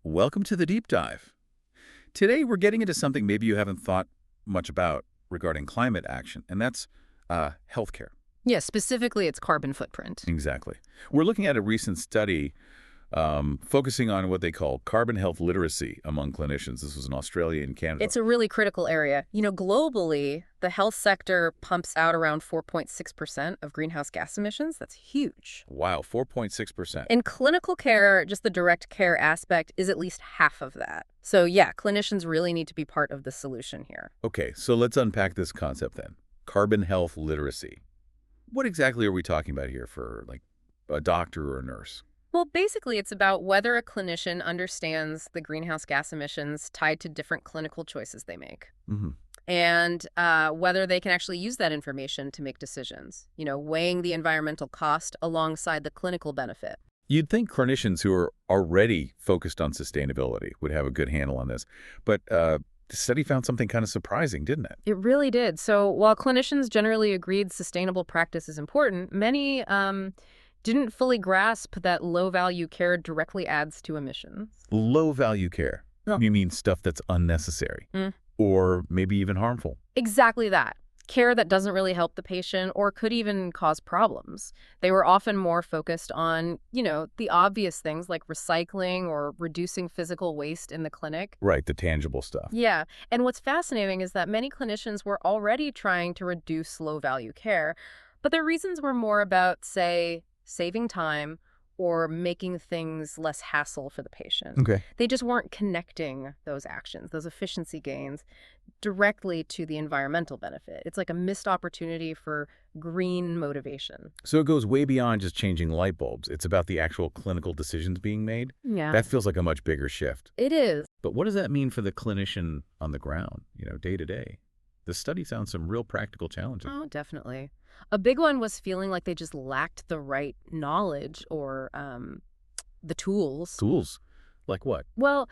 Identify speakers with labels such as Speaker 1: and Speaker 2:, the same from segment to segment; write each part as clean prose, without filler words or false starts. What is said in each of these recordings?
Speaker 1: Welcome to the deep dive. Today we're getting into something maybe you haven't thought much about regarding climate action, and that's healthcare.
Speaker 2: Yeah, specifically its carbon footprint.
Speaker 1: Exactly. We're looking at a recent study focusing on what they call carbon health literacy among clinicians. This was in Australia and Canada.
Speaker 2: It's a really critical area. Globally, the health sector pumps out around 4.6% of greenhouse gas emissions. That's huge.
Speaker 1: Wow, 4.6%.
Speaker 2: In clinical care, just the direct care aspect is at least half of that. So yeah, clinicians really need to be part of the solution here.
Speaker 1: Okay, so let's unpack this concept then. Carbon health literacy. What exactly are we talking about here for, like, a doctor or a nurse?
Speaker 2: Well, basically, it's about whether a clinician understands the greenhouse gas emissions tied to different clinical choices they make.
Speaker 1: Mm-hmm.
Speaker 2: And whether they can actually use that information to make decisions, weighing the environmental cost alongside the clinical benefit.
Speaker 1: You'd think clinicians who are already focused on sustainability would have a good handle on this, but the study found something kind of surprising, didn't it?
Speaker 2: It really did. So while clinicians generally agreed sustainable practice is important, many didn't fully grasp that low-value care directly adds to emissions.
Speaker 1: Low-value care?
Speaker 2: Oh.
Speaker 1: You mean stuff that's unnecessary
Speaker 2: Mm.
Speaker 1: or maybe even harmful?
Speaker 2: Exactly that. Care that doesn't really help the patient or could even cause problems. They were often more focused on, the obvious things like recycling or reducing physical waste in the clinic.
Speaker 1: Right, the tangible stuff.
Speaker 2: Yeah. And what's fascinating is that many clinicians were already trying to reduce low-value care, but their reasons were more about, say, saving time or making things less hassle for the patient.
Speaker 1: Okay.
Speaker 2: They just weren't connecting those actions, those efficiency gains, directly to the environmental benefit. It's like a missed opportunity for green motivation.
Speaker 1: So it goes way beyond just changing light bulbs. It's about the actual clinical decisions being made?
Speaker 2: Yeah.
Speaker 1: That feels like a much bigger shift.
Speaker 2: It is.
Speaker 1: But what does that mean for the clinician on the ground, day to day? The study found some real practical challenges.
Speaker 2: Oh, definitely. A big one was feeling like they just lacked the right knowledge or the tools.
Speaker 1: Tools? Like what?
Speaker 2: Well,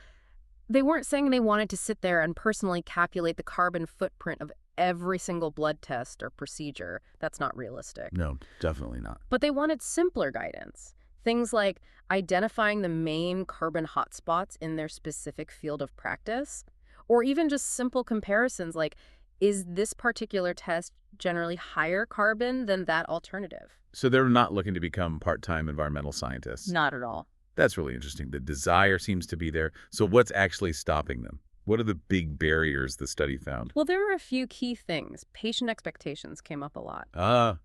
Speaker 2: they weren't saying they wanted to sit there and personally calculate the carbon footprint of every single blood test or procedure. That's not realistic.
Speaker 1: No, definitely not.
Speaker 2: But they wanted simpler guidance. Things like identifying the main carbon hotspots in their specific field of practice, or even just simple comparisons like, is this particular test generally higher carbon than that alternative?
Speaker 1: So they're not looking to become part-time environmental scientists?
Speaker 2: Not at all.
Speaker 1: That's really interesting. The desire seems to be there. So what's actually stopping them? What are the big barriers the study found?
Speaker 2: Well, there were a few key things. Patient expectations came up a lot.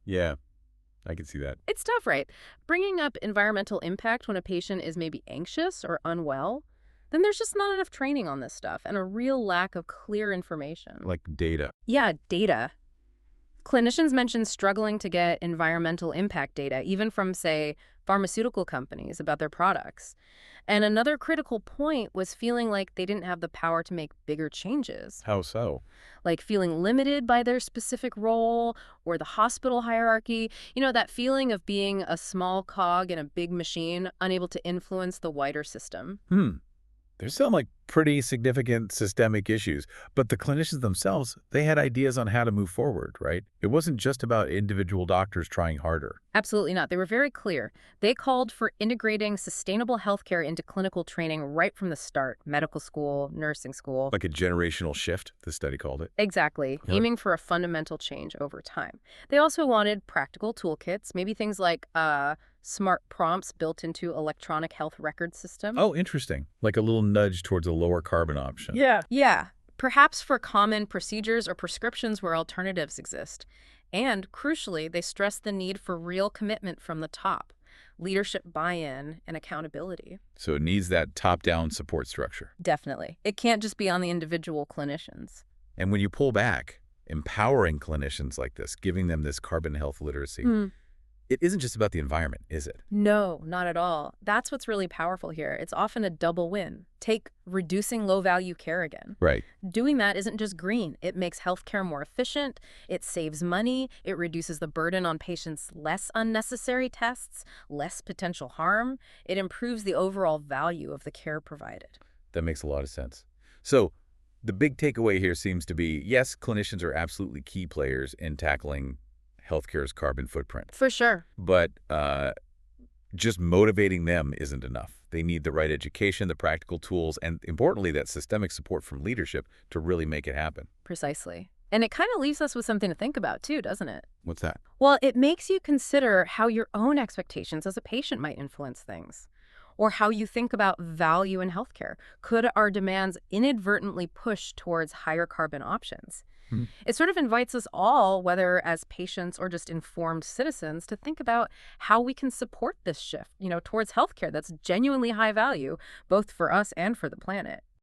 Speaker 1: Yeah. I can see that.
Speaker 2: It's tough, right? Bringing up environmental impact when a patient is maybe anxious or unwell, then there's just not enough training on this stuff and a real lack of clear information.
Speaker 1: Like data.
Speaker 2: Yeah, data. Clinicians mentioned struggling to get environmental impact data, even from, say, pharmaceutical companies about their products. And another critical point was feeling like they didn't have the power to make bigger changes.
Speaker 1: How so?
Speaker 2: Like feeling limited by their specific role or the hospital hierarchy. That feeling of being a small cog in a big machine, unable to influence the wider system.
Speaker 1: There's some pretty significant systemic issues, but the clinicians themselves, they had ideas on how to move forward, right? It wasn't just about individual doctors trying harder.
Speaker 2: Absolutely not. They were very clear. They called for integrating sustainable healthcare into clinical training right from the start, medical school, nursing school.
Speaker 1: Like a generational shift, the study called it.
Speaker 2: Exactly,
Speaker 1: Yeah.
Speaker 2: aiming for a fundamental change over time. They also wanted practical toolkits, maybe things like smart prompts built into electronic health record system.
Speaker 1: Oh, interesting. Like a little nudge towards a lower carbon option.
Speaker 2: Yeah. Perhaps for common procedures or prescriptions where alternatives exist. And crucially, they stress the need for real commitment from the top, leadership buy-in and accountability.
Speaker 1: So it needs that top-down support structure.
Speaker 2: Definitely. It can't just be on the individual clinicians.
Speaker 1: And when you pull back, empowering clinicians like this, giving them this carbon health literacy, it isn't just about the environment, is it?
Speaker 2: No, not at all. That's what's really powerful here. It's often a double win. Take reducing low-value care again.
Speaker 1: Right.
Speaker 2: Doing that isn't just green. It makes healthcare more efficient. It saves money. It reduces the burden on patients, less unnecessary tests, less potential harm. It improves the overall value of the care provided.
Speaker 1: That makes a lot of sense. So the big takeaway here seems to be, yes, clinicians are absolutely key players in tackling healthcare's carbon footprint.
Speaker 2: For sure.
Speaker 1: But Just motivating them isn't enough. They need the right education, the practical tools, and importantly, that systemic support from leadership to really make it happen.
Speaker 2: Precisely. And it kind of leaves us with something to think about too, doesn't it?
Speaker 1: What's that?
Speaker 2: Well, it makes you consider how your own expectations as a patient might influence things, or how you think about value in healthcare. Could our demands inadvertently push towards higher carbon options?
Speaker 1: Hmm.
Speaker 2: It sort of invites us all, whether as patients or just informed citizens, to think about how we can support this shift, towards healthcare that's genuinely high value, both for us and for the planet.